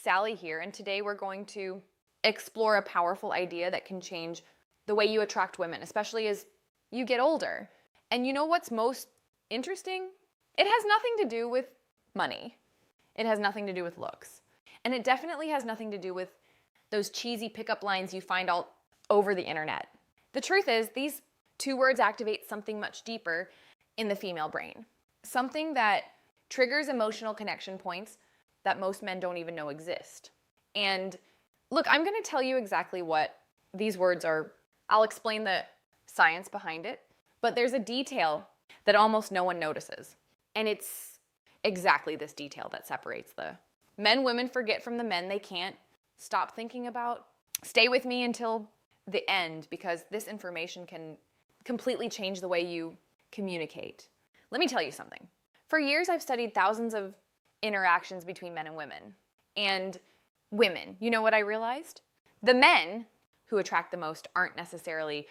Sally here, and today we're going to explore a powerful idea that can change the way you attract women, especially as you get older. And you know what's most interesting? It has nothing to do with money. It has nothing to do with looks. And it definitely has nothing to do with those cheesy pickup lines you find all over the internet. The truth is, these two words activate something much deeper in the female brain. Something that triggers emotional connection points that most men don't even know exist. And look, I'm going to tell you exactly what these words are. I'll explain the science behind it, but there's a detail that almost no one notices. And it's exactly this detail that separates the men women forget from the men they can't stop thinking about. Stay with me until the end, because this information can completely change the way you communicate. Let me tell you something. For years, I've studied thousands of interactions between men and women. And women, you know what I realized? The men who attract the most aren't necessarily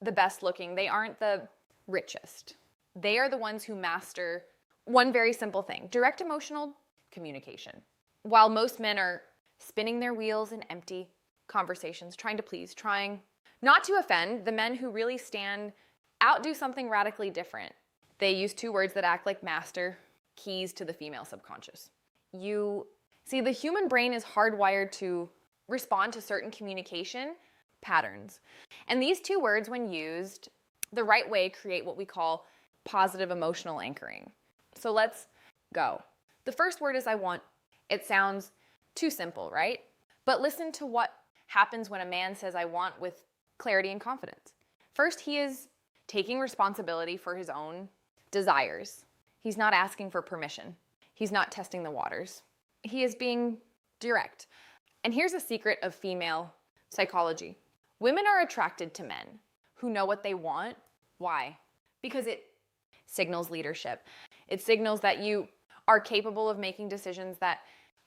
the best looking. They aren't the richest. They are the ones who master one very simple thing: direct emotional communication. While most men are spinning their wheels in empty conversations, trying to please, trying not to offend, the men who really stand out do something radically different. They use two words that act like master keys to the female subconscious. You see, the human brain is hardwired to respond to certain communication patterns. And these two words, when used the right way, create what we call positive emotional anchoring. So let's go. The first word is I want. It sounds too simple, right? But listen to what happens when a man says I want with clarity and confidence. First, he is taking responsibility for his own desires. He's not asking for permission. He's not testing the waters. He is being direct. And here's a secret of female psychology. Women are attracted to men who know what they want. Why? Because it signals leadership. It signals that you are capable of making decisions, that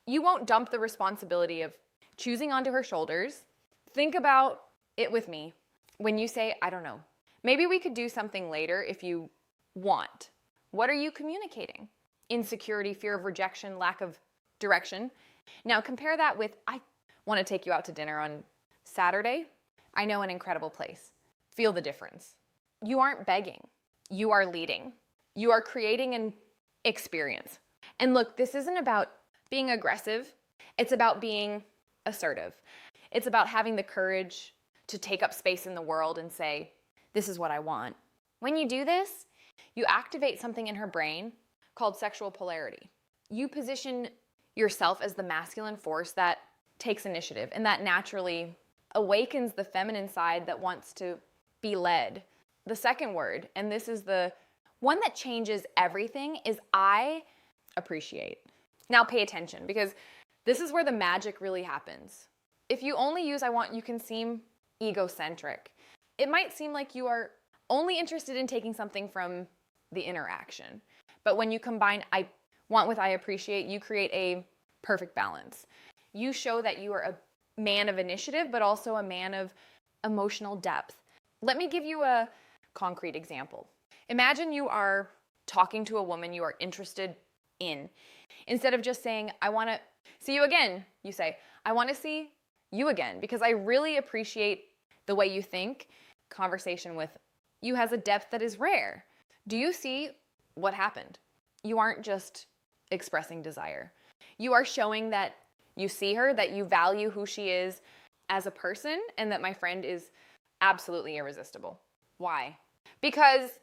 you won't dump the responsibility of choosing onto her shoulders. Think about it with me. When you say, I don't know, maybe we could do something later if you want. What are you communicating? Insecurity, fear of rejection, lack of direction. Now compare that with, I want to take you out to dinner on Saturday. I know an incredible place. Feel the difference. You aren't begging. You are leading. You are creating an experience. And look, this isn't about being aggressive. It's about being assertive. It's about having the courage to take up space in the world and say, this is what I want. When you do this, you activate something in her brain called sexual polarity. You position yourself as the masculine force that takes initiative and that naturally awakens the feminine side that wants to be led. The second word, and this is the one that changes everything, is I appreciate. Now pay attention, because this is where the magic really happens. If you only use I want, you can seem egocentric. It might seem like you are only interested in taking something from the interaction. But when you combine I want with I appreciate, you create a perfect balance. You show that you are a man of initiative, but also a man of emotional depth. Let me give you a concrete example. Imagine you are talking to a woman you are interested in. Instead of just saying, I want to see you again, you say, I want to see you again because I really appreciate the way you think. Conversation with you has a depth that is rare. Do you see what happened? You aren't just expressing desire. You are showing that you see her, that you value who she is as a person, and that my friend is absolutely irresistible. Why? Because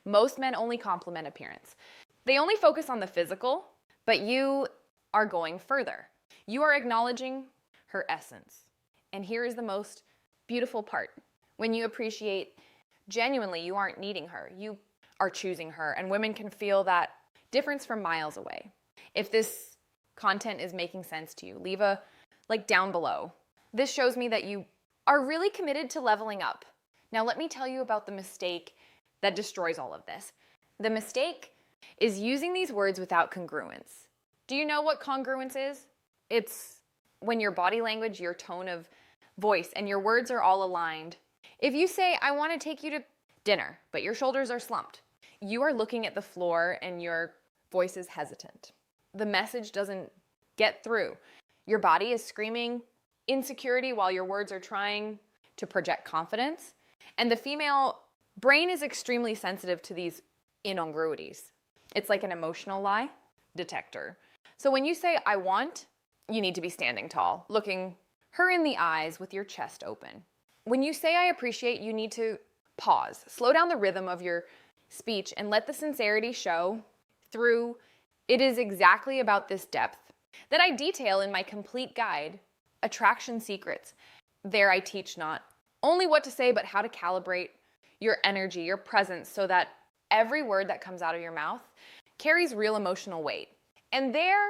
most men only compliment appearance. They only focus on the physical, but you are going further. You are acknowledging her essence. And here is the most beautiful part. When you appreciate genuinely, you aren't needing her. You are choosing her. And women can feel that difference from miles away. If this content is making sense to you, leave a like down below. This shows me that you are really committed to leveling up. Now let me tell you about the mistake that destroys all of this. The mistake is using these words without congruence. Do you know what congruence is? It's when your body language, your tone of voice, and your words are all aligned. If you say, I want to take you to dinner, but your shoulders are slumped, you are looking at the floor and your voice is hesitant. The message doesn't get through. Your body is screaming insecurity while your words are trying to project confidence. And the female brain is extremely sensitive to these incongruities. It's like an emotional lie detector. So when you say, I want, you need to be standing tall, looking her in the eyes with your chest open. When you say, I appreciate, you need to pause, slow down the rhythm of your speech, and let the sincerity show through. It is exactly about this depth that I detail in my complete guide, Attraction Secrets. There I teach not only what to say, but how to calibrate your energy, your presence, so that every word that comes out of your mouth carries real emotional weight. And there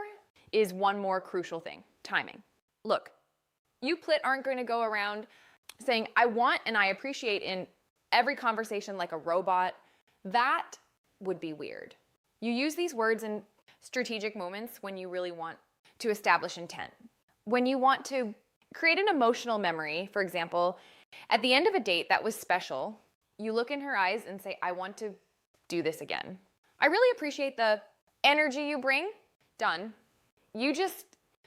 is one more crucial thing, timing. Look, you plit aren't going to go around saying, I want and I appreciate in every conversation like a robot. That would be weird. You use these words in strategic moments when you really want to establish intent. When you want to create an emotional memory, for example, at the end of a date that was special, you look in her eyes and say, I want to do this again. I really appreciate the energy you bring. Done. You just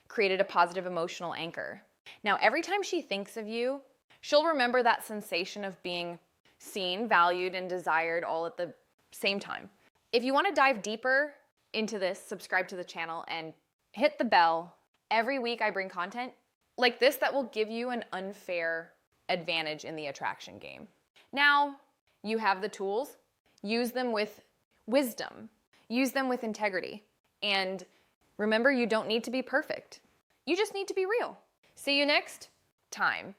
created a positive emotional anchor. Now, every time she thinks of you, she'll remember that sensation of being seen, valued, and desired all at the same time. If you want to dive deeper into this, subscribe to the channel and hit the bell. Every week I bring content like this that will give you an unfair advantage in the attraction game. Now, you have the tools. Use them with wisdom. Use them with integrity. And remember, you don't need to be perfect. You just need to be real. See you next time.